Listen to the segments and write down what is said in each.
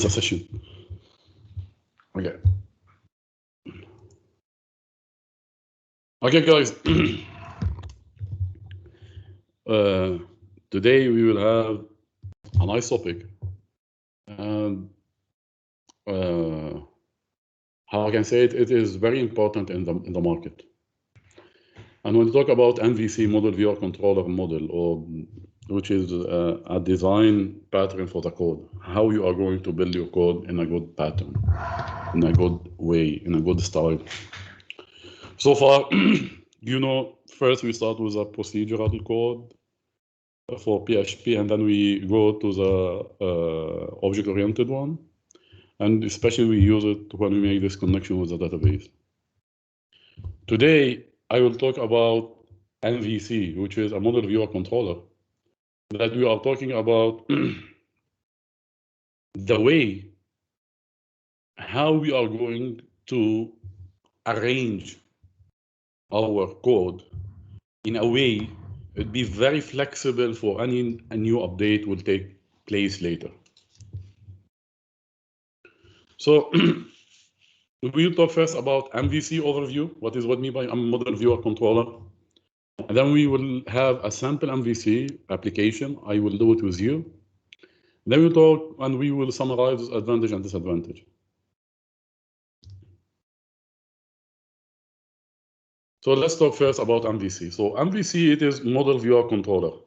the session. Okay. Okay, guys. Today we will have a nice topic, and how I can say it, it is very important in the market. And when we talk about MVC model viewer controller model, or which is a design pattern for the code, how you are going to build your code in a good pattern, in a good way, in a good style. So far, you know, first we start with a procedural code for PHP, and then we go to the object-oriented one. And especially we use it when we make this connection with the database. Today, I will talk about MVC, which is a model viewer controller, that we are talking about the way how we are going to arrange our code in a way it be very flexible for a new update will take place later. So we'll talk first about MVC overview. What is what I mean by a model viewer controller? And then we will have a sample MVC application. I will do it with you. Then we'll talk and we will summarize advantage and disadvantage. So let's talk first about MVC. So MVC, it is model viewer controller.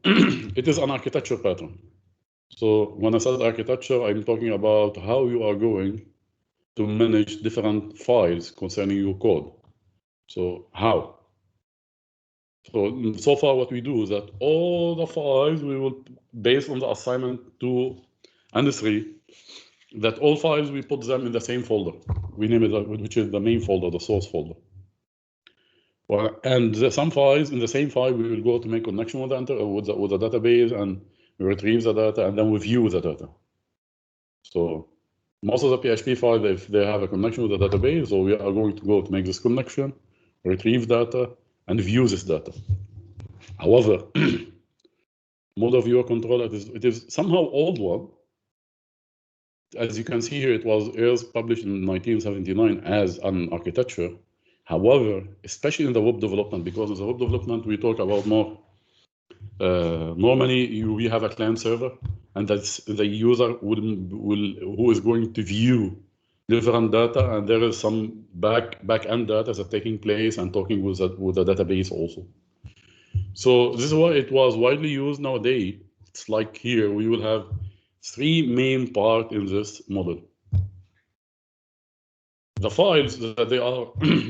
It is an architecture pattern. So when I said architecture, I'm talking about how you are going to manage different files concerning your code. So how? So far what we do is that all the files we will, based on the assignment 2 and 3, that all files we put them in the same folder. We name it, which is the main folder, the source folder. And some files in the same file we will go to make connection with the database and retrieve the data, and then we view the data. So most of the PHP files, if they have a connection with the database, so we are going to go to make this connection, retrieve data, and view this data. However, model viewer controller, it is somehow old one. As you can see here, it was published in 1979 as an architecture. However, especially in the web development, because in the web development we talk about more. Normally, we have a client server, and that's the user who is going to view different data, and there is some back-end data that taking place and talking with the database also. So this is why it was widely used nowadays. It's like here we will have 3 main parts in this model. The files that they are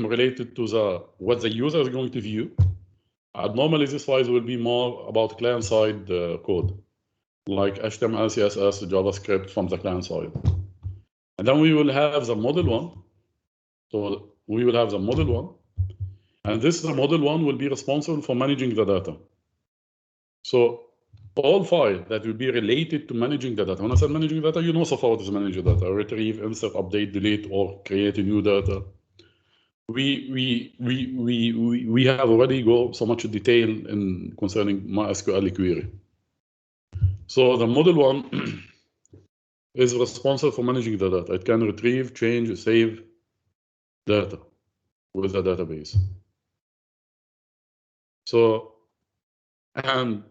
related to what the user is going to view. Normally, these files will be more about client-side code, like HTML, CSS, JavaScript from the client side. And then we will have the model one. So we will have the model one. And this model one will be responsible for managing the data. So all files that will be related to managing the data. When I said managing data, you know so far what is managing data: retrieve, insert, update, delete, or create a new data. We have already go so much detail in concerning MySQL query. So the model one is responsible for managing the data. It can retrieve, change, save data with the database. So, and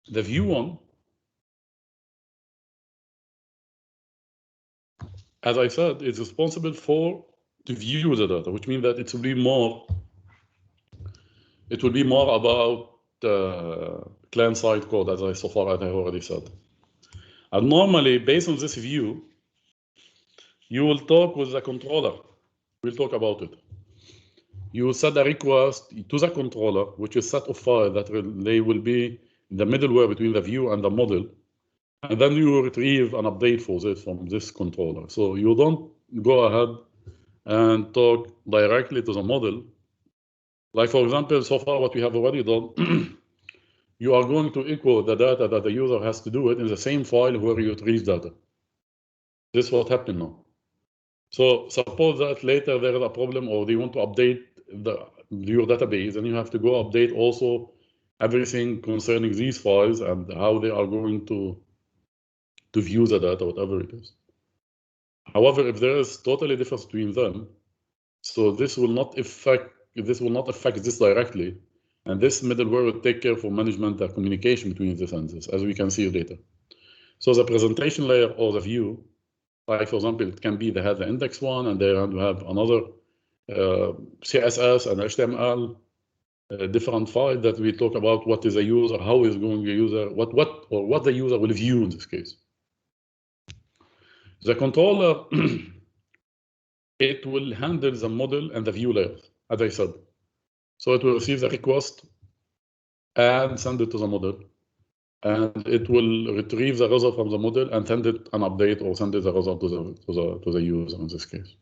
the view one, as I said, is responsible to view the data, which means that it will be more about client-side code, as I already said. And normally, based on this view, you will talk with the controller. We'll talk about it. You will set a request to the controller, which is a set of files that they will be the middleware between the view and the model. And then you will retrieve an update for this from this controller. So you don't go ahead and talk directly to the model. Like, for example, so far what we have already done, you are going to echo the data that the user has to do it in the same file where you retrieve data. This is what happened now. So suppose that later there is a problem, or they want to update your database, and you have to go update also everything concerning these files and how they are going to view the data, whatever it is. However, if there is totally difference between them, so this will not affect this directly, and this middleware will take care for management and communication between this and this, as we can see later. So the presentation layer or the view, like for example, it can be they have the index one, and they have another CSS and HTML different file that we talk about what is a user, how is going the user, what the user will view in this case. The controller, it will handle the model and the view layer, as I said. So it will receive the request and send it to the model, and it will retrieve the result from the model and send it an update or send it the result to the user in this case.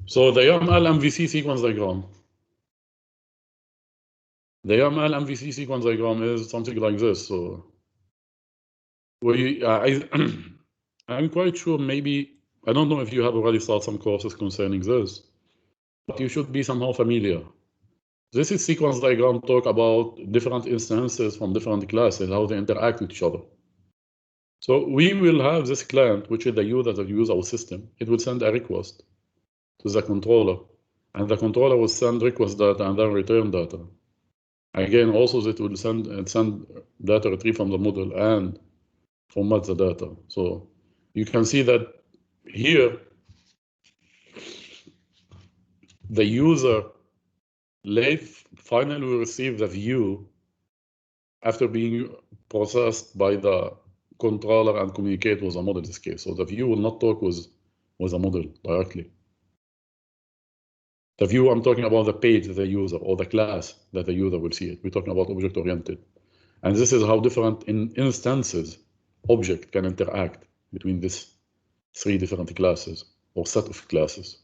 So the YAML MVC sequence diagram. The YAML MVC sequence diagram is something like this. So I'm quite sure, maybe, I don't know if you have already started some courses concerning this, but you should be somehow familiar. This is sequence diagram talk about different instances from different classes, how they interact with each other. So we will have this client, which is the user that use our system. It will send a request to the controller, and the controller will send request data and then return data. Again, also it will send data retrieved from the model and format the data. So you can see that here, the user finally will receive the view after being processed by the controller and communicate with the model in this case. So the view will not talk with the model directly. The view, I'm talking about the page that the user or the class that the user will see it. We're talking about object-oriented. And this is how different instances object can interact between these three different classes or set of classes.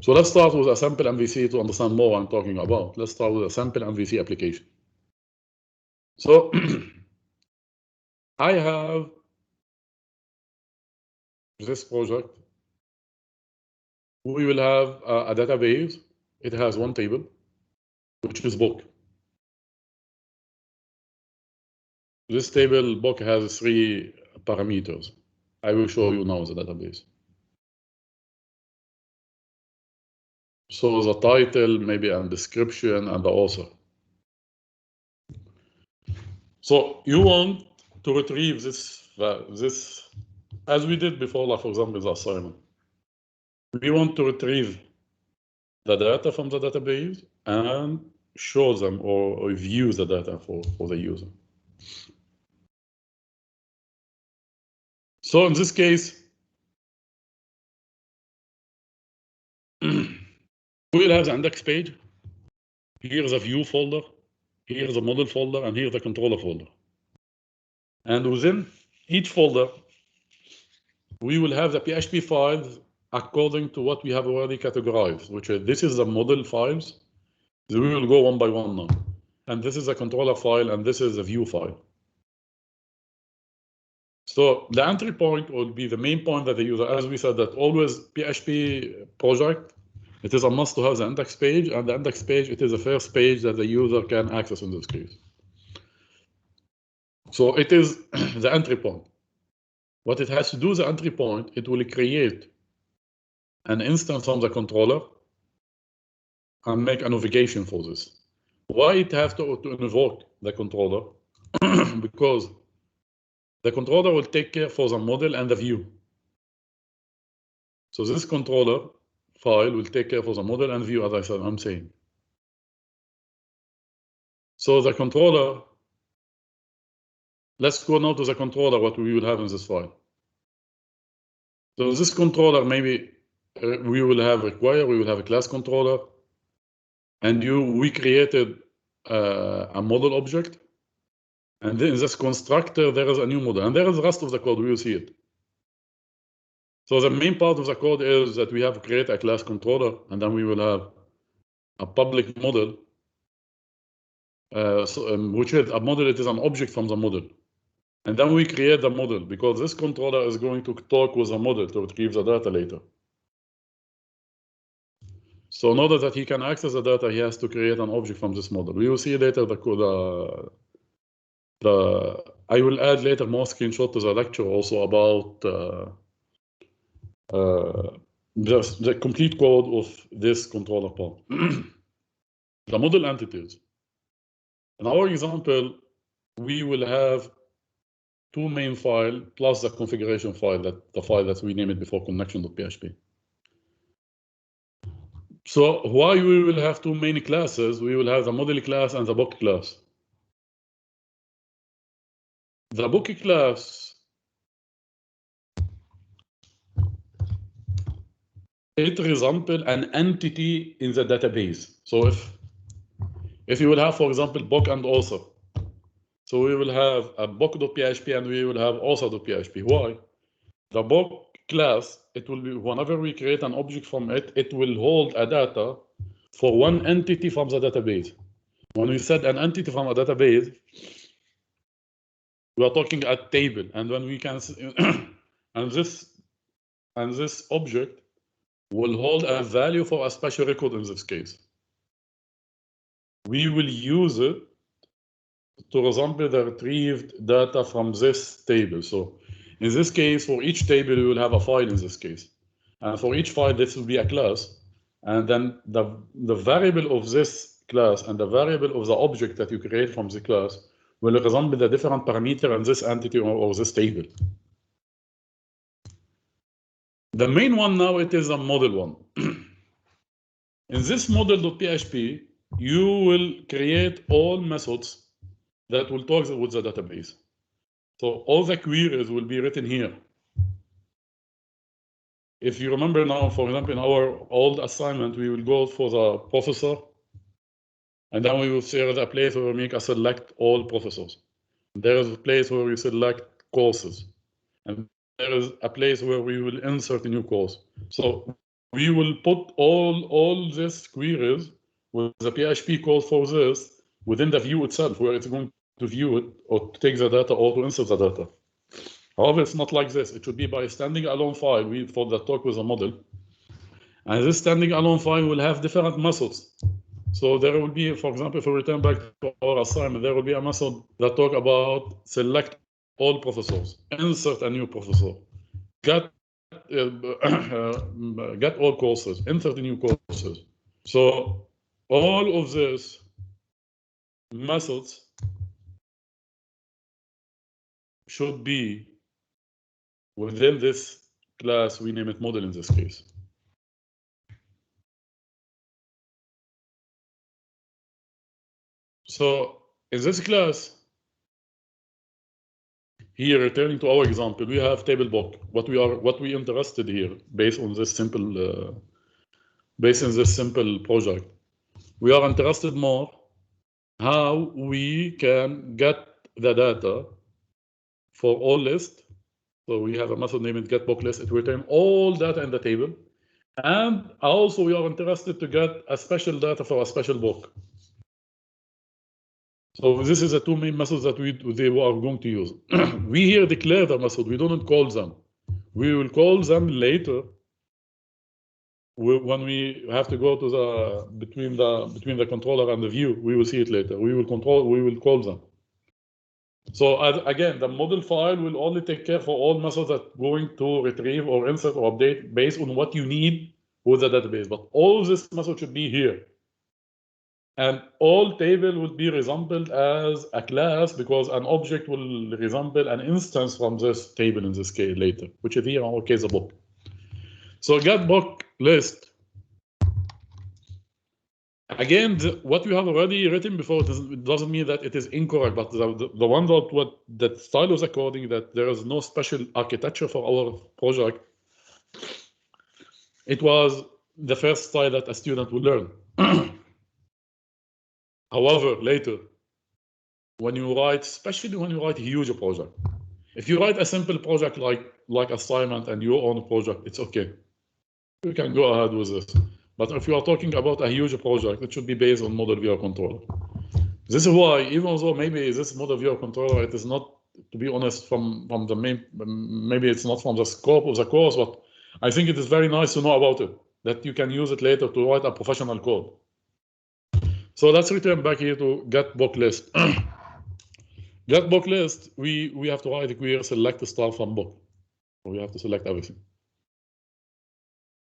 So let's start with a sample MVC to understand more what I'm talking about. Let's start with a sample MVC application. So I have this project. We will have a database. It has one table, which is book. This table book has 3 parameters. I will show you now the database. So the title, maybe a description, and the author. So you want to retrieve this, as we did before, like for example, the assignment. We want to retrieve the data from the database and show them or view the data for the user. So in this case, we will have the index page. Here's a view folder, here's a model folder, and here's the controller folder. And within each folder, we will have the PHP files according to what we have already categorized, which is this is the model files. So we will go one by one now. And this is a controller file, and this is a view file. So the entry point will be the main point that the user, as we said, that always PHP project, it is a must to have the index page, and the index page, it is the first page that the user can access in this case. So it is the entry point. What it has to do, the entry point, it will create an instance from the controller and make a navigation for this. Why it has to invoke the controller? Because the controller will take care for the model and the view. So this controller file will take care for the model and view, as I said, I'm saying. So the controller, let's go now to the controller, what we will have in this file. So this controller, maybe we will have require, we will have a class controller, and we created a model object. And then in this constructor, there is a new model, and there is the rest of the code, we will see it. So the main part of the code is that we have to create a class controller, and then we will have a public model, which is a model, it is an object from the model. And then we create the model, because this controller is going to talk with the model to retrieve the data later. So in order that he can access the data, he has to create an object from this model. We will see later I will add later more screenshots to the lecture also about the complete code of this controller part. The model entities. In our example, we will have two main files plus the configuration file, the file that we named before connection.php. So why we will have two main classes? We will have the model class and the book class. The book class, it resembles an entity in the database. So if you will have, for example, book and author, so we will have a book.php and we will have author.php. Why? The book class, it will be, whenever we create an object from it, it will hold a data for one entity from the database. When we said an entity from a database, we are talking a table, and when we can, and this object will hold a value for a special record in this case. We will use it to resemble the retrieved data from this table. So in this case, for each table, we will have a file in this case. And for each file, this will be a class. And then the variable of this class and the variable of the object that you create from the class will resemble the different parameter in this entity or this table. The main one now, it is a model one. In this model.php, you will create all methods that will talk with the database. So all the queries will be written here. If you remember now, for example, in our old assignment, we will go for the professor, and then we will share the place where we make a select all professors. There is a place where we select courses, and there is a place where we will insert a new course. So we will put all these queries with the PHP code for this within the view itself, where it's going to view it or to take the data or to insert the data. However, it's not like this. It should be by a standing alone file for the talk with the model. And this standing alone file will have different methods. So there will be, for example, if we return back to our assignment, there will be a method that talk about select all professors, insert a new professor, get all courses, insert new courses. So all of these methods should be within this class. We name it model in this case. So in this class, here returning to our example, we have table book. What we interested here, based on this simple project, we are interested more how we can get the data for all lists. So we have a method named getBookList. It will return all data in the table. And also we are interested to get a special data for a special book. So this is the two main methods that we are going to use. We here declare the method. We don't call them. We will call them later when we have to go to the between the controller and the view. We will see it later. We will call them. So again, the model file will only take care for all methods that are going to retrieve or insert or update based on what you need with the database. But all this method should be here. And all table will be resembled as a class because an object will resemble an instance from this table in this case later, which is here in our case a book. So get book list. Again, what you have already written before it doesn't mean that it is incorrect, but the one that style is according that there is no special architecture for our project. It was the first style that a student will learn. However, later, when you write, especially when you write a huge project, if you write a simple project like assignment and your own project, it's okay. You can go ahead with this. But if you are talking about a huge project, it should be based on model viewer controller. This is why, even though maybe this model viewer controller, it is not, to be honest, from the main, maybe it's not from the scope of the course, but I think it is very nice to know about it. that you can use it later to write a professional code. So let's return back here to get book list. Get book list, we have to write the query select star from book. We have to select everything.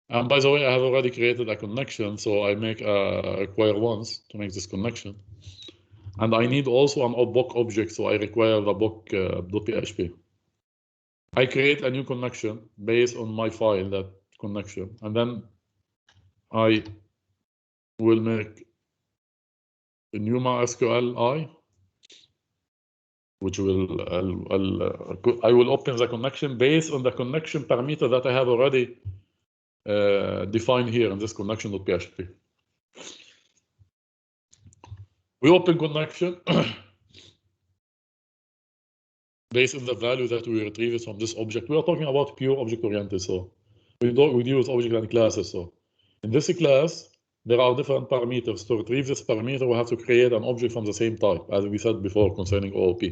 And by the way, I have already created a connection, so I make a require once to make this connection. And I need also an book object, so I require the book.php. I create a new connection based on my file, that connection, and then I will make a new MySQL which will I will open the connection based on the connection parameter that I have already defined here in this connection.php. We open connection based on the value that we retrieve from this object. We are talking about pure object-oriented, so we deal with object and classes. So in this class, there are different parameters. To retrieve this parameter, we have to create an object from the same type, as we said before concerning OOP.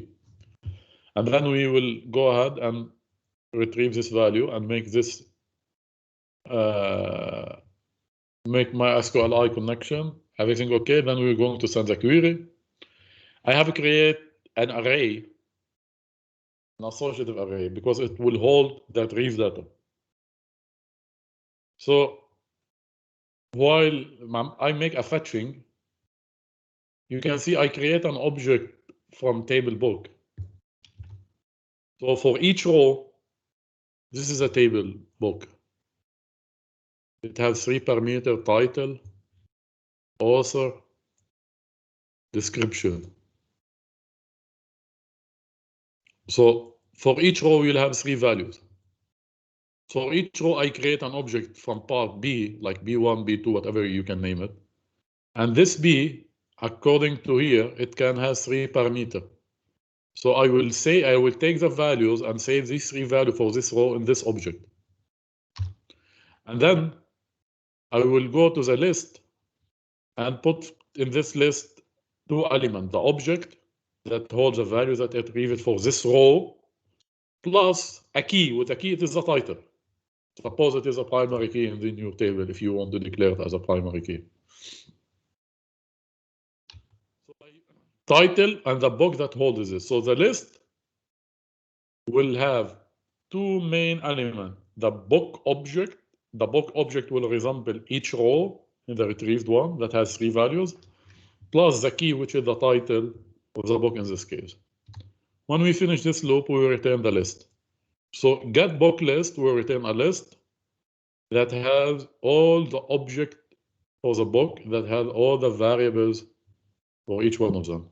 And then we will go ahead and retrieve this value and make this make my SQLi connection, everything okay. Then we're going to send the query. I have to create an array, an associative array, because it will hold the retrieve data. So while I make a fetching, you can see I create an object from table book. So for each row, this is a table book. It has 3 parameters: title, author, description. So for each row, you'll have 3 values. For each row, I create an object from part B, like B1, B2, whatever you can name it. And this B, according to here, it can have 3 parameters. So I will take the values and save these 3 values for this row in this object. And then I will go to the list and put in this list 2 elements: the object that holds the value that I retrieved for this row, plus a key. With a key, it is the title. Suppose it is a primary key in the new table if you want to declare it as a primary key. So title and the book that holds this. So the list will have 2 main elements: the book object. The book object will resemble each row in the retrieved one that has 3 values, plus the key, which is the title of the book in this case. When we finish this loop, we will return the list. So get book list will return a list that has all the object for the book, that has all the variables for each one of them.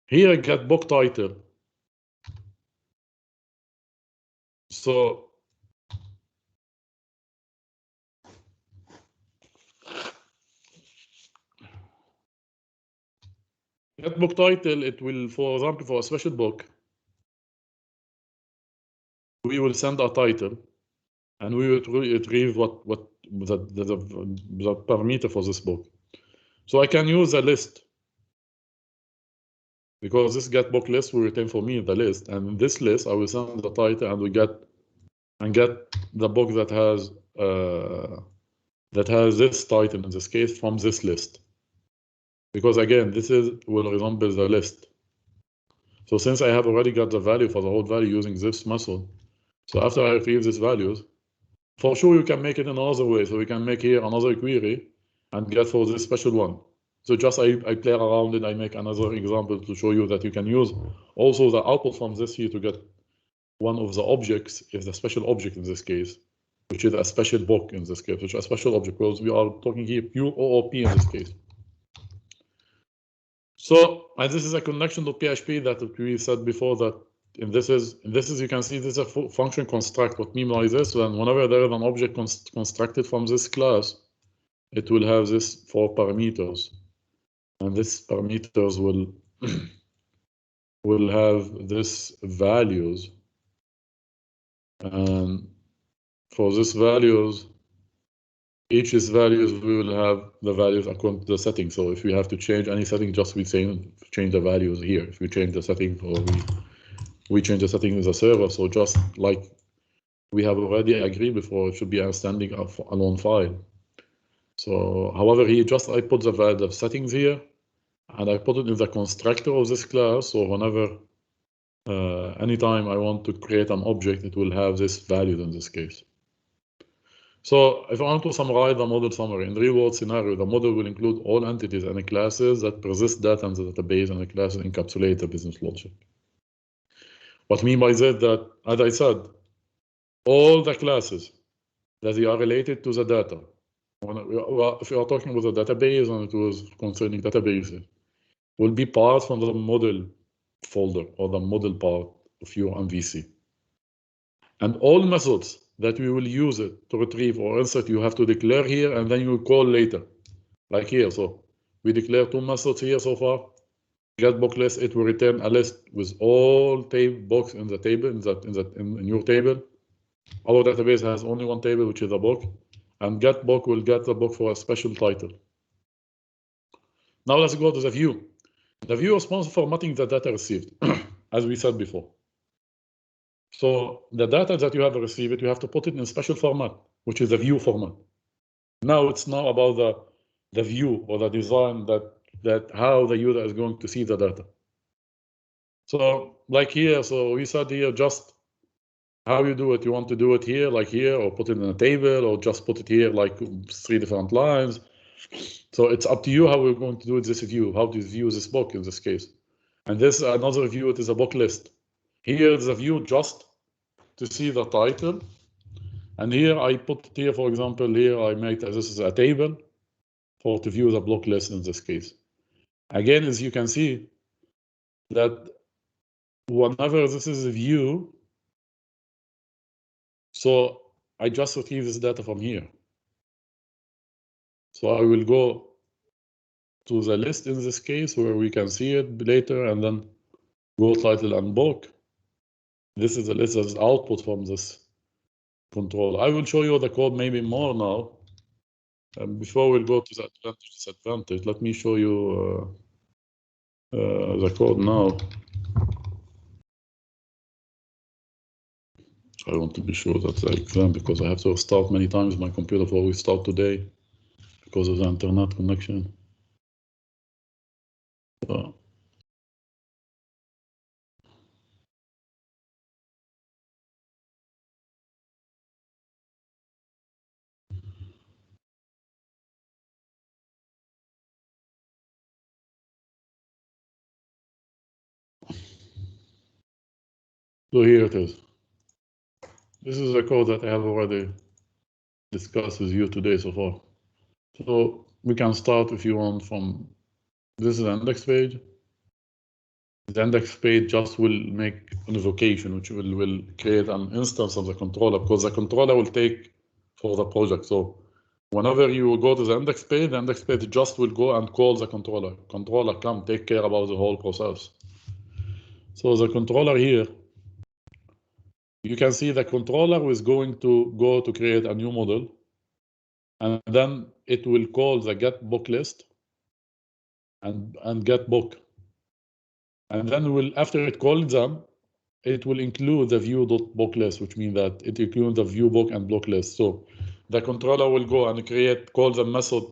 Here, get book title. So get book title, it will, for example, for a special book, we will send a title, and we will retrieve what the parameter for this book. So I can use a list, because this get book list will return for me the list, and in this list I will send the title, and we get the book that has this title in this case from this list. Because again, this will resemble the list. So since I have already got the value for the whole value using this method, so after I retrieve these values, for sure you can make it in another way. So we can make here another query and get for this special one. So just I play around and I make another example to show you that you can use also the output from this here to get one of the objects, if the special object in this case, which is a special book in this case, which is a special object, because we are talking here pure OOP in this case. So, and this is a connection to PHP that we said before that in this is you can see this is a function construct. What means by this? Then whenever there is an object constructed from this class, it will have this 4 parameters, and this parameters will have this values, and for this values, each is values, we will have the values according to the setting. So if we have to change any setting, just we say change the values here. If we change the setting, or we change the setting in the server, so just like we have already agreed before it should be a standing alone file. So, however, here I put the settings here, and I put it in the constructor of this class. So whenever, anytime I want to create an object, it will have this value in this case. So if I want to summarize the model summary, in the real-world scenario, the model will include all entities and classes that persist data in the database, and the classes encapsulate the business logic. What I mean by that, as I said, all the classes that they are related to the data, if you are talking about the database and it was concerning databases, will be part from the model folder or the model part of your MVC. And all methods that we will use it to retrieve or insert, you have to declare here, and then you will call later, like here. So we declare two methods here so far. Get book list, it will return a list with all books in the table, in your table. Our database has only one table, which is a book, and get book will get the book for a special title. Now let's go to the view. The view is responsible for formatting the data received, as we said before. So the data that you have received, you have to put it in a special format, which is the view format. Now it's about the view or the design that how the user is going to see the data. So like here, so we said here just how you do it. You want to do it here, like here, or put it in a table, or just put it here, like 3 different lines. So it's up to you how we're going to do this view, how to view this book in this case. And this another view, it is a book list. Here is a view just to see the title. And here I put here, for example, here I made this is a table for to view the block list in this case. Again, as you can see, that whenever this is a view, so I just retrieve this data from here. So I will go to the list in this case where we can see it later, and then go title and book. This is the list as output from this control. I will show you the code maybe more now. Before we go to the advantage, disadvantage, let me show you the code now. I want to be sure that the exam, because I have to start many times my computer before we start today because of the internet connection. So here it is. This is a code that I have already discussed with you today so far. So we can start if you want from, this is the index page. The index page just will make an invocation, which will create an instance of the controller, because the controller will take for the project. So whenever you go to the index page just will go and call the controller. Controller, come take care about the whole process. So the controller here, you can see the controller is going to go to create a new model, and then it will call the get book list and get book. And then after it calls them, it will include the view.book list, which means that it includes the view book and block list. So the controller will go and call the method.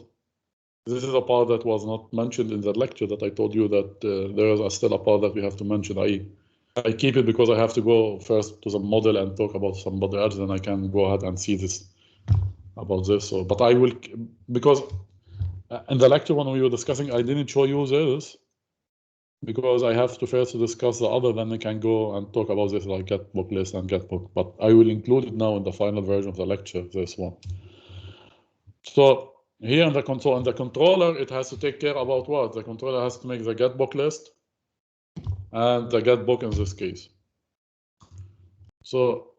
This is a part that was not mentioned in the lecture that I told you that there is still a part that we have to mention. I keep it because I have to go first to the model and talk about somebody else, then I can go ahead and see this about this. So, but I will, because in the lecture when we were discussing, I didn't show you this because I have to first discuss the other, then I can go and talk about this like get book list and get book. But I will include it now in the final version of the lecture, this one. So here in the console, in the controller, it has to take care about what? The controller has to make the get book list and the get book in this case. So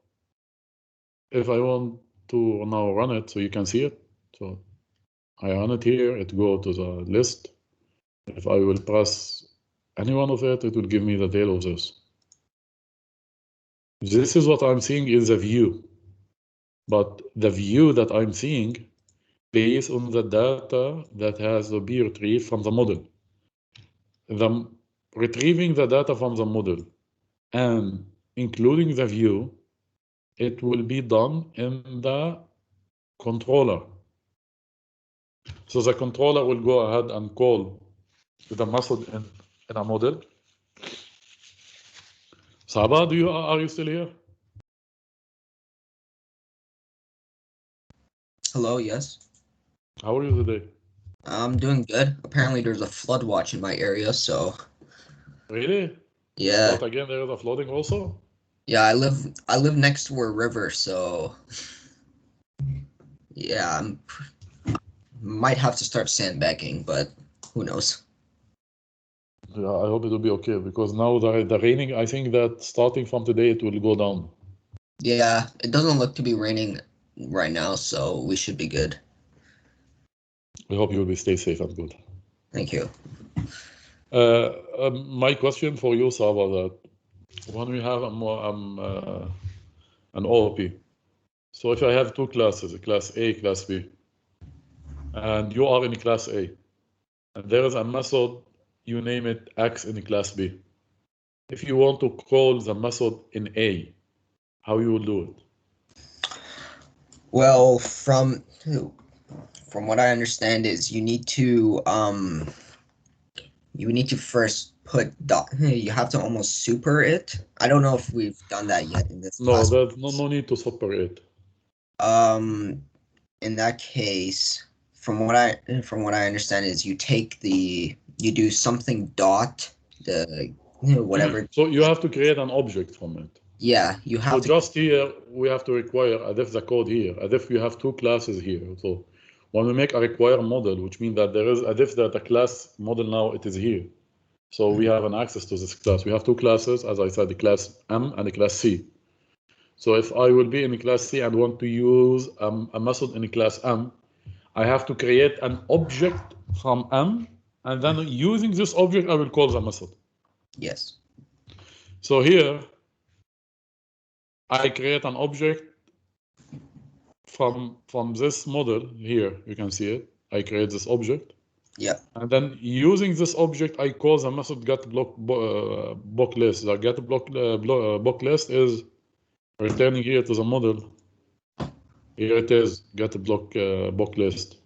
if I want to now run it, so you can see it. So I run it here, it go to the list. If I will press any one of it, it will give me the tail of this. This is what I'm seeing in the view. But the view that I'm seeing based on the data that has to be retrieved from the model. Retrieving the data from the model and including the view it will be done in the controller. So the controller will go ahead and call the method in a model. Saba, are you still here? Hello, yes. How are you today? I'm doing good. Apparently there's a flood watch in my area, so Really? yeah. But again, there is a flooding also? Yeah, I live next to a river, so yeah, might have to start sandbagging, but who knows. Yeah, I hope it will be okay because now the raining, I think that starting from today it will go down. Yeah, it doesn't look to be raining right now, so we should be good. I hope you will stay safe and good. Thank you. My question for you, Saba, that when we have an OOP, so if I have two classes, class A, class B, and you are in class A, and there is a method, you name it X in class B. If you want to call the method in A, how you will do it? Well, from what I understand is you need to first put you have to almost super it. I don't know if we've done that yet in this No, class. there's no need to separate. In that case, from what I understand is you do something dot the whatever. So you have to create an object from it. Yeah, you have So to. just here, we have to require, as if the code here, as if we have two classes here. So when we make a require model, which means that there is, as if that the class model now, it is here. So we have an access to this class. We have two classes, as I said, the class M and the class C. So if I will be in class C and want to use a method in class M, I have to create an object from M, and then using this object, I will call the method. Yes. So here, I create an object from this model here. You can see it. I create this object. Yeah. And then using this object, I call the method get block list. The get block list is returning here to the model. Here it is, get block list.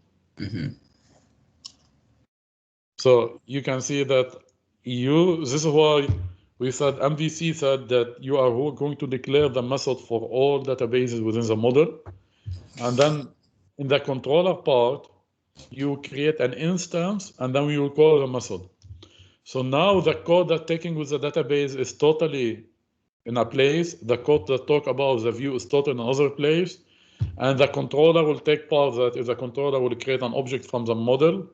So you can see that this is why we said MVC said that you are going to declare the method for all databases within the model. And then in the controller part, you create an instance and then we will call the method. So now the code that taking with the database is totally in a place. The code that talk about the view is totally in another place. And the controller will take part that is the controller will create an object from the model.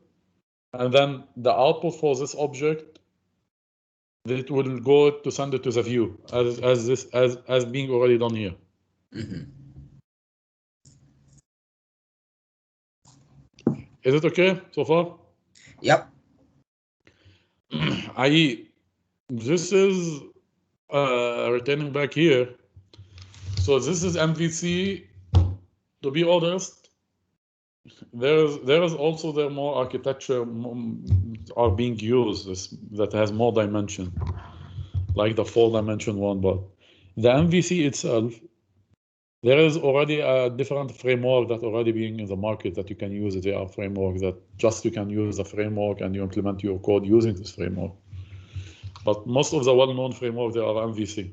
And then the output for this object, it will go to send it to the view as being already done here. Is it okay so far? Yep. This is returning back here. So this is MVC. To be honest, there is also there more architecture are being used that has more dimension, like the 4-dimension one. But the MVC itself, there is already a different framework that already being in the market that you can use. There are frameworks that just you can use the framework and you implement your code using this framework. But most of the well-known frameworks, they are MVC.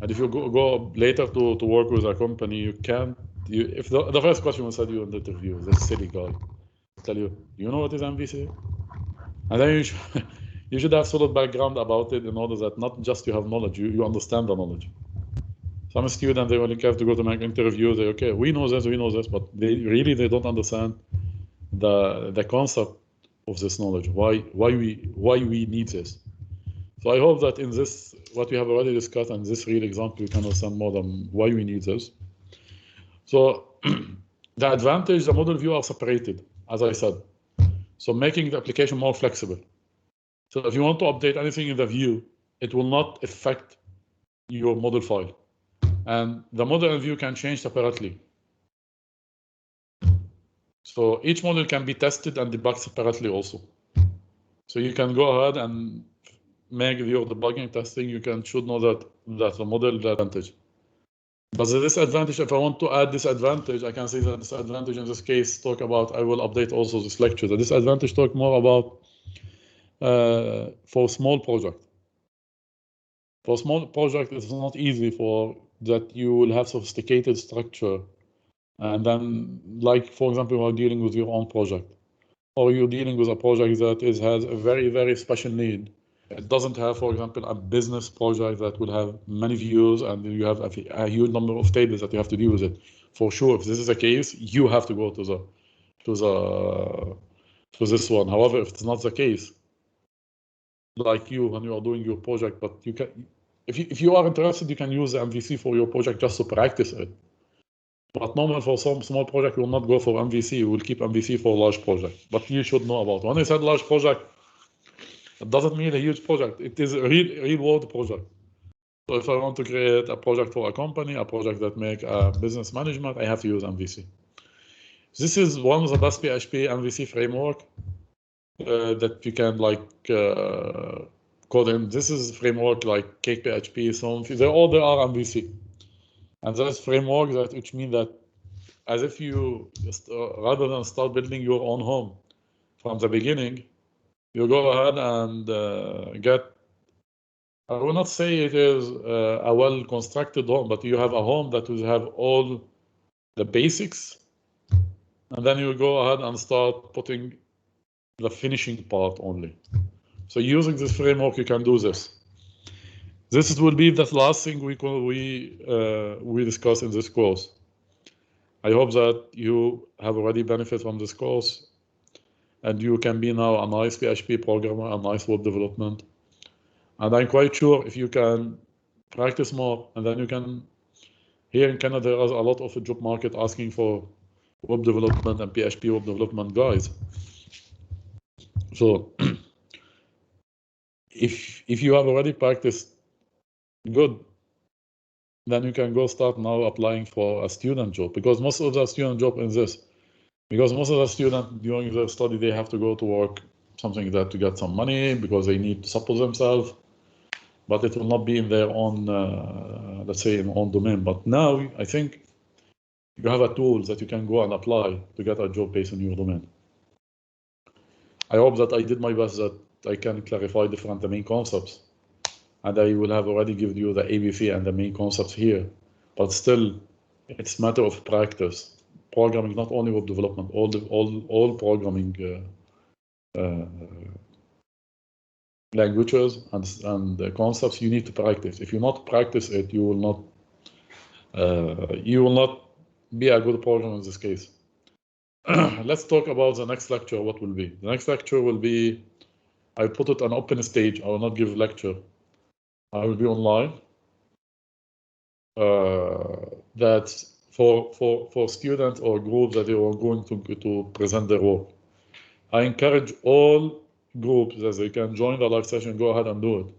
And if you go later to work with a company, you can't. If the first question was said you in the interview, this silly guy tell you, you know what is MVC? And then you should have solid background about it in order that not just you have knowledge, you understand the knowledge. Some students, they only have to go to make interview. They okay, we know this, but they don't understand the concept of this knowledge. Why we need this. So I hope that in this, what we have already discussed, and this real example, we can understand more than why we need this. So the advantage, the model view are separated, as I said. So making the application more flexible. So if you want to update anything in the view, it will not affect your model file. And the model and view can change separately. So each model can be tested and debugged separately also. So you can go ahead and make your debugging testing. You should know that the model advantage. But the disadvantage, if I want to add disadvantage, I can say that disadvantage in this case talk about, I will update also this lecture. The disadvantage talk more about for small project. For small project, it's not easy for that you will have sophisticated structure. And then, like, for example, you are dealing with your own project, or you're dealing with a project that has a very, very special need. It doesn't have, for example, a business project that will have many views and you have a huge number of tables that you have to deal with it. For sure, if this is the case, you have to go to this one. However, if it's not the case, like you, when you are doing your project, but you can, if you are interested, you can use the MVC for your project just to practice it. But normally for some small project, you will not go for MVC. You will keep MVC for large project. But you should know about. When I said large project, it doesn't mean a huge project. It is a real world project. So if I want to create a project for a company, a project that make a business management, I have to use MVC. This is one of the best PHP MVC framework that you can like code in. This is framework like Cake PHP, so they all are MVC. And that's framework that which means that as if you rather than start building your own home from the beginning, you go ahead and get, I will not say it is a well-constructed home, but you have a home that will have all the basics, and then you go ahead and start putting the finishing part only. So using this framework, you can do this. This will be the last thing we discuss in this course. I hope that you have already benefited from this course, and you can be now a nice PHP programmer, a nice web development. And I'm quite sure if you can practice more, and then you can, here in Canada, there is a lot of a job market asking for web development and PHP web development guys. So if you have already practiced good, then you can go start now applying for a student job, because most of the student job is this. Because most of the students during their study, they have to go to work, something that to get some money because they need to support themselves, but it will not be in their own, let's say, in own domain. But now I think you have a tool that you can go and apply to get a job based on your domain. I hope that I did my best that I can clarify the main concepts, and I will have already given you the ABC and the main concepts here, but still it's a matter of practice. Programming, not only web development, all programming languages and concepts, you need to practice. If you not practice it, you will not be a good programmer in this case. Let's talk about the next lecture. What will be? The next lecture will be, I put it on open stage. I will not give a lecture. I will be online. That's for students or groups that they are going to present their work. I encourage all groups that they can join the live session, go ahead and do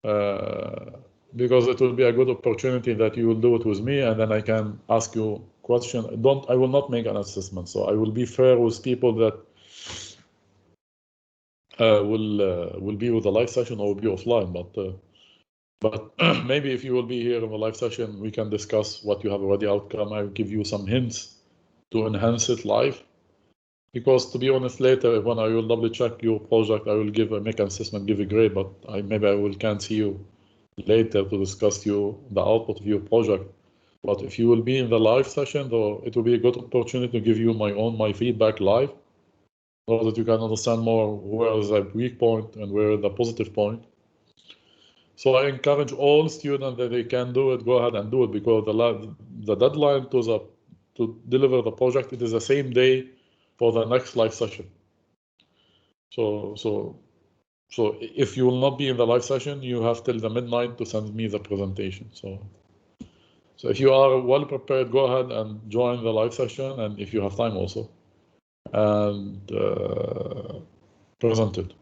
it. Because it will be a good opportunity that you will do it with me, and then I can ask you questions. I will not make an assessment, so I will be fair with people that will be with the live session or will be offline. But maybe if you will be here in the live session, we can discuss what you have already outcome. I will give you some hints to enhance it live. Because to be honest, later when I will double check your project, I will make an assessment, give a grade, but maybe I can't see you later to discuss the output of your project. But if you will be in the live session, though, it will be a good opportunity to give you my feedback live, so that you can understand more where is the weak point and where is the positive point. So I encourage all students that they can do it, go ahead and do it, because the deadline to deliver the project, it is the same day for the next live session. So if you will not be in the live session, you have till the midnight to send me the presentation. So if you are well prepared, go ahead and join the live session, and if you have time also, and present it.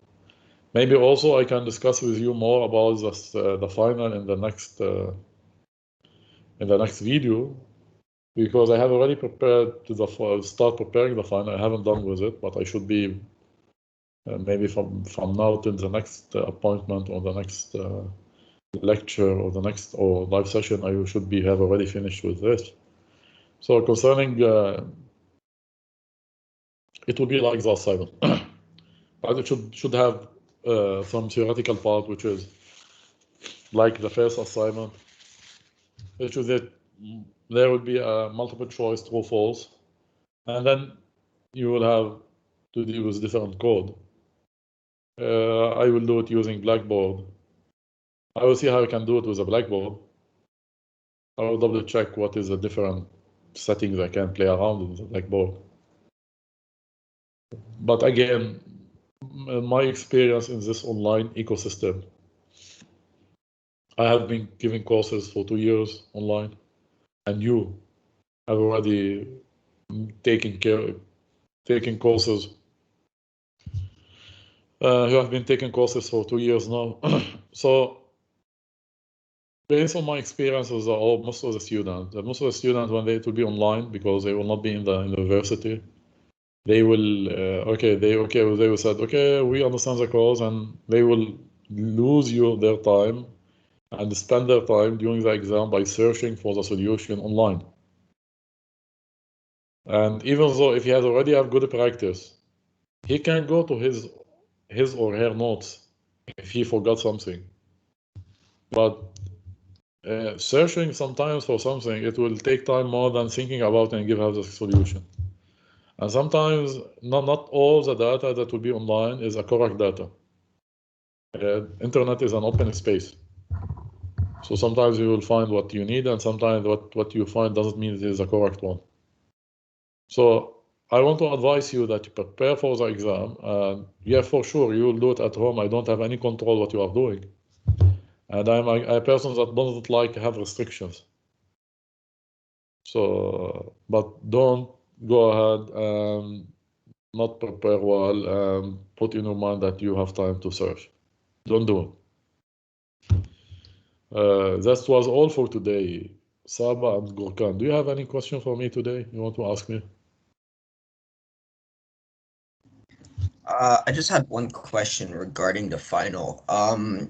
Maybe also I can discuss with you more about the final in the next video, because I have already prepared to start preparing the final. I haven't done with it, but I should be maybe from now till the next appointment or the next lecture or the next or live session, I should have already finished with this. So concerning, it will be like the assignment, but it should have some theoretical part, which is like the first assignment, which is that there will be a multiple choice true false, and then you will have to deal with different code. I will do it using Blackboard. I will see how I can do it with a Blackboard. I will double check what is the different settings I can play around with the Blackboard. But again, my experience in this online ecosystem, I have been giving courses for 2 years online, and you have already taken courses. You have been taking courses for 2 years now. So based on my experience with most of the students, when they will be online because they will not be in the university, they will they will say, okay, we understand the course, and they will lose their time and spend their time during the exam by searching for the solution online. And even though if he has already have good practice, he can go to his or her notes if he forgot something. But searching sometimes for something, it will take time more than thinking about and give out the solution. And sometimes not all the data that will be online is a correct data. Internet is an open space. So sometimes you will find what you need, and sometimes what you find doesn't mean it is the correct one. So I want to advise you that you prepare for the exam. Yeah, for sure, you will do it at home. I don't have any control what you are doing. And I'm a person that doesn't like to have restrictions. So, but don't go ahead and not prepare well and put in your mind that you have time to search. Don't do it. That was all for today. Saba and Gurkan, do you have any question for me today you want to ask me? I just had one question regarding the final.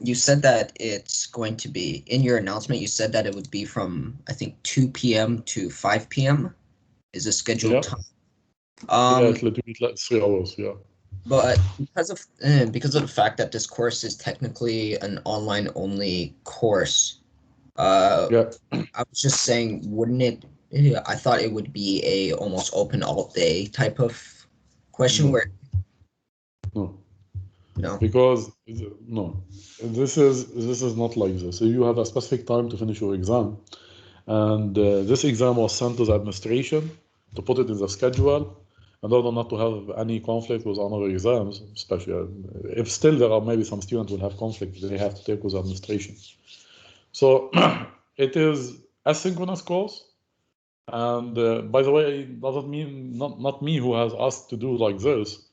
You said that it's going to be, in your announcement, you said that it would be from, I think, 2 p.m. to 5 p.m. is the scheduled time. Yeah, it'll be like 3 hours, yeah. But because of the fact that this course is technically an online only course, Yeah. I was just saying, wouldn't it? I thought it would be a almost open all day type of question where. No. Because no, this is not like this. So you have a specific time to finish your exam, and this exam was sent to the administration to put it in the schedule in order not to have any conflict with other exams, especially if still there are maybe some students will have conflict they have to take with the administration. So it is asynchronous course, and by the way, it doesn't mean not me who has asked to do like this.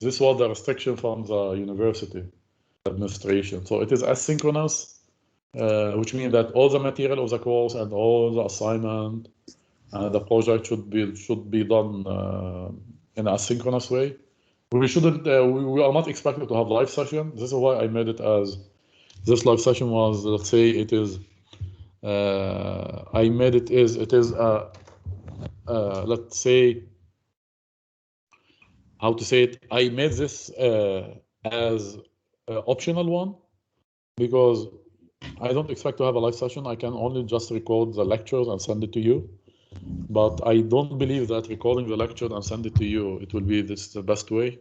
This was the restriction from the university administration. So it is asynchronous, which means that all the material of the course and all the assignment, the project should be done in an asynchronous way. We shouldn't. We are not expected to have live session. This is why I made it as this live session was. Let's say it is. I made it is. It is. Let's say. How to say it? I made this as optional one because I don't expect to have a live session. I can only just record the lectures and send it to you. But I don't believe that recording the lecture and send it to you, it will be the best way.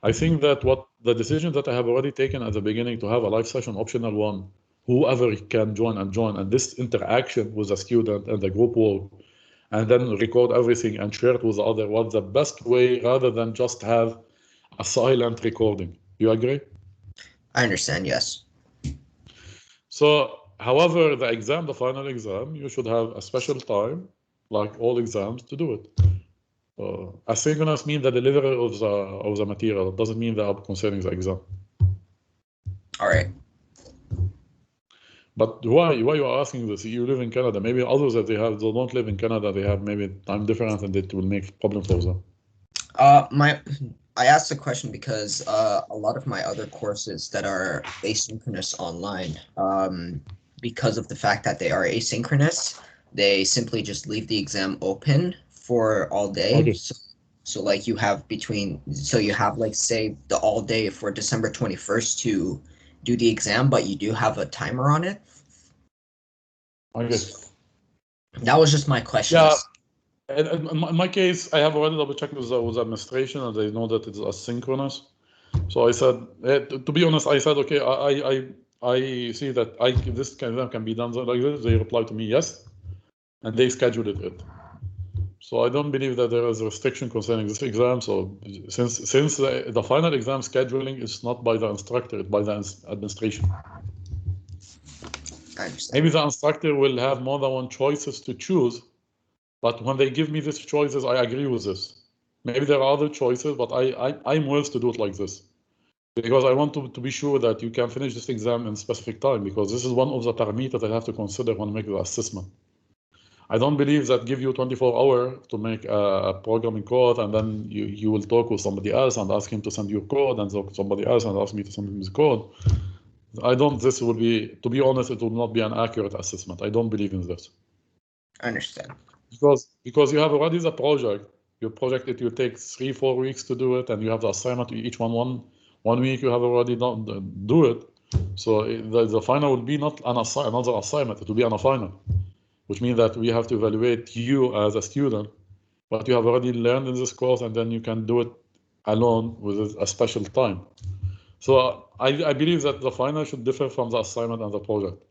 I think that what the decision that I have already taken at the beginning to have a live session, optional one, whoever can join, and this interaction with the student and the group work, and then record everything and share it with the other was the best way rather than just have a silent recording. You agree? I understand, yes. So, however, the final exam, you should have a special time, like all exams, to do it. Asynchronous means the delivery of the material. It doesn't mean that concerning the exam. All right. But why you are asking this? You live in Canada. Maybe others that they don't live in Canada. They have maybe time difference, and it will make problem for them. I asked the question because a lot of my other courses that are asynchronous online, because of the fact that they are asynchronous, they simply just leave the exam open for all day. Okay. So like you have like say the all day for December 21st to do the exam, but you do have a timer on it. Okay. That was just my question. Yeah. And in my case, I have already double checked with administration, and they know that it's asynchronous. So I said, to be honest, I said, okay, I see that this can be done like this. They replied to me, yes, and they scheduled it. So I don't believe that there is a restriction concerning this exam. So since the final exam scheduling is not by the instructor, it's by the administration. I understand. Maybe the instructor will have more than one choices to choose, but when they give me these choices, I agree with this. Maybe there are other choices, but I'm willing to do it like this. Because I want to be sure that you can finish this exam in specific time, because this is one of the parameters I have to consider when making the assessment. I don't believe that give you 24 hours to make a programming code, and then you will talk with somebody else and ask him to send you code, and somebody else and ask me to send him the code. This will be, to be honest, it will not be an accurate assessment. I don't believe in this. I understand. Because you have already the project. Your project, it will take 3-4 weeks to do it, and you have the assignment, each one week you have already do it. So the final will be not another assignment, it will be an final, which means that we have to evaluate you as a student, what you have already learned in this course, and then you can do it alone with a special time. So I believe that the final should differ from the assignment and the project.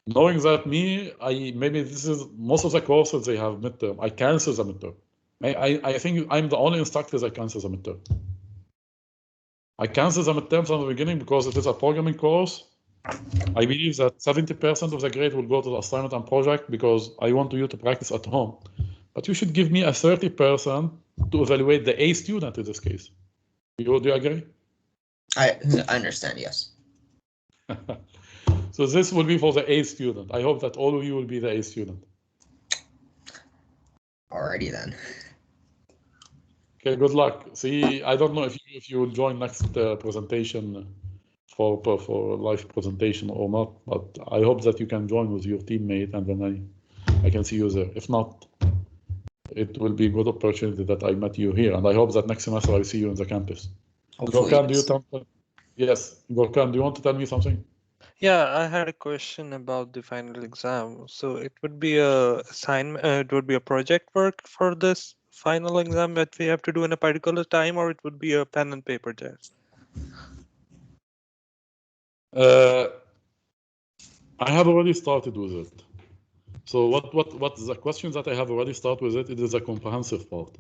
Knowing that maybe this is most of the courses they have midterm. I cancel the midterm. I think I'm the only instructor that cancels the midterm. I cancel the midterm from the beginning because it is a programming course. I believe that 70% of the grade will go to the assignment and project because I want you to practice at home. But you should give me a 30% to evaluate the A student in this case. Do you agree? I understand, yes. So this will be for the A student. I hope that all of you will be the A student. Alrighty then. Okay, good luck. See, I don't know if you will join next presentation for live presentation or not, but I hope that you can join with your teammate, and then I can see you there. If not, it will be a good opportunity that I met you here, and I hope that next semester I see you in the campus. Gorkan, yes, Gorkan, do you want to tell me something? Yeah, I had a question about the final exam. So it would be a assignment, it would be a project work for this final exam that we have to do in a particular time, or it would be a pen and paper test? I have already started with it. So what the questions that I have already started with it is a comprehensive part,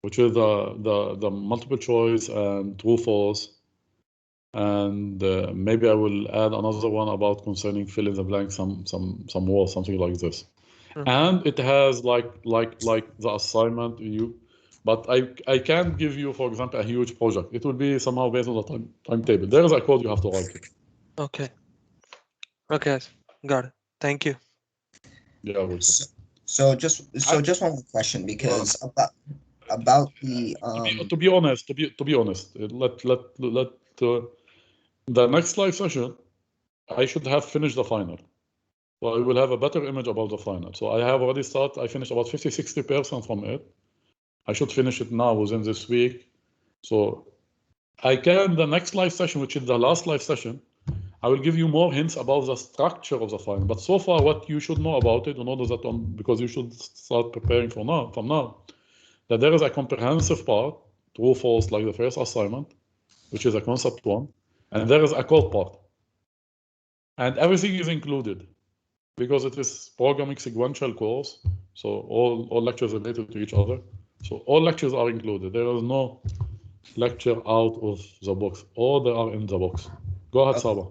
which is the multiple choice and true false, and maybe I will add another one about concerning fill in the blank, some words, something like this. And it has like the assignment but I can't give you, for example, a huge project. It will be somehow based on the timetable. There is a code you have to write it. Okay. Okay, got it. Thank you. Yeah. So just one more question, because about the to be honest, the next live session, I should have finished the final. So I will have a better image about the final. So I have already started. I finished about 50-60% from it. I should finish it now within this week. So I can, the next live session, which is the last live session, I will give you more hints about the structure of the final. But so far, what you should know about it, in order that because you should start preparing from now, that there is a comprehensive part, true, false, like the first assignment, which is a concept one, and there is a code part. And everything is included because it is programming sequential course. So all lectures related to each other. So all lectures are included. There is no lecture out of the box. All they are in the box. Go ahead, Saba.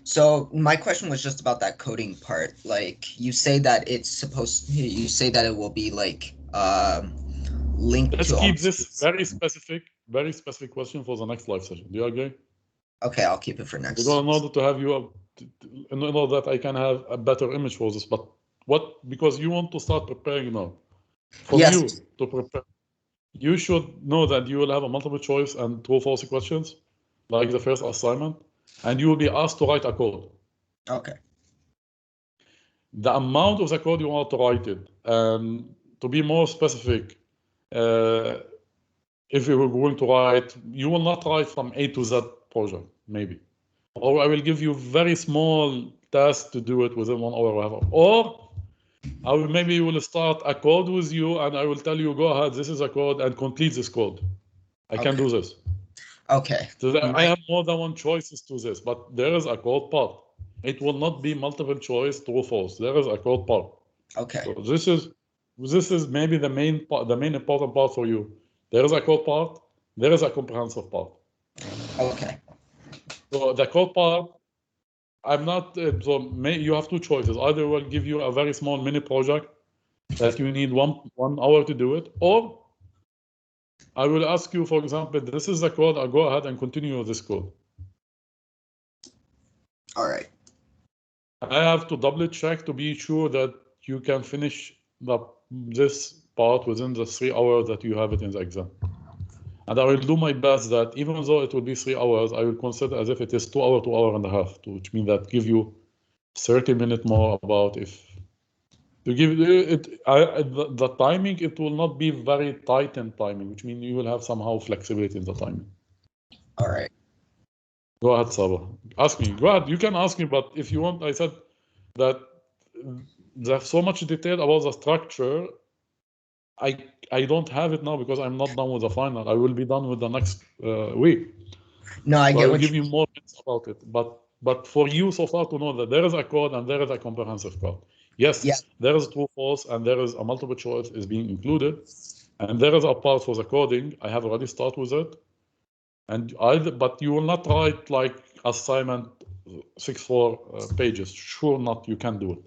So my question was just about that coding part. Like you say that you say that it will be like linked Let's to. keep this very specific question for the next live session. Do you agree? Okay, I'll keep it for next. Because in order to have you in order that I can have a better image for this, but because you want to start preparing now. For you to prepare, you should know that you will have a multiple choice and true false questions, like the first assignment, and you will be asked to write a code. Okay. the amount of the code you want to write it. And to be more specific, if you were going to write, you will not write from A to Z project, maybe. Or I will give you very small tasks to do it within 1 hour or whatever. Or I will maybe will start a code with you and I will tell you, go ahead, this is a code and complete this code. I can do this. Okay. So I have more than one choices to this, but there is a code part. It will not be multiple choice, true, false. There is a code part. Okay. So this is maybe the main part, the main important part for you. There is a code part. There is a comprehensive part. Okay. So the code part, I'm not. You have two choices. Either will give you a very small mini project that you need one hour to do it, or I will ask you, for example, this is the code. I'll go ahead and continue this code. All right. I have to double check to be sure that you can finish this part within the 3 hours that you have it in the exam. And I will do my best that even though it will be 3 hours, I will consider as if it is 2 hours, 2 hours and a half, which means that give you 30 minutes more about if to give it the timing. It will not be very tight in timing, which means you will have somehow flexibility in the timing. All right. Go ahead, Saba. Ask me. Go ahead. You can ask me, but if you want, I said that there's so much detail about the structure. I don't have it now because I'm not done with the final. I will be done with the next week. No, I So get I will what give you more hints about it. But for you so far to know that there is a code and there is a comprehensive code. Yes, Yeah. there is true, false, and there is a multiple choice is being included. And there is a part for the coding. I have already started with it. But you will not write like assignment 6-4 pages. Sure not, you can do it.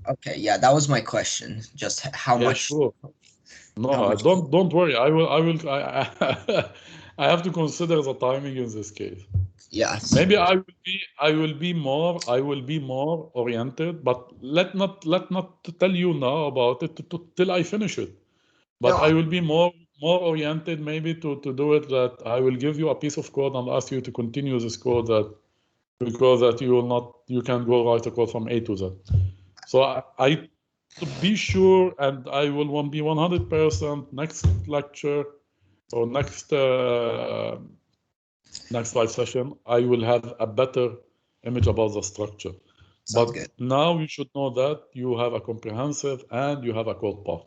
Okay, yeah, that was my question. Just how much? Sure. No, how much- don't worry. I have to consider the timing in this case. Yes. Maybe I will be more oriented, but let not tell you now about it till I finish it. But No. I will be more oriented maybe to do it that I will give you a piece of code and ask you to continue this code because you can go write a code from A to Z. So I to be sure, and I will be 100% next lecture or next live session, I will have a better image about the structure. Sounds good. Now you should know that you have a comprehensive and you have a code part.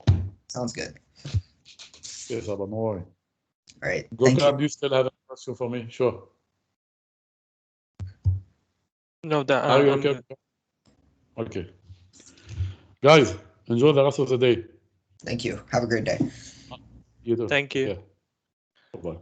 Sounds good. Yes, Abba, no worry. All right. Go Thank you. do you still have a question for me? Sure. No, that Are you okay? Okay. Guys, enjoy the rest of the day. Thank you. Have a great day. You too. Thank you. Okay. Bye-bye.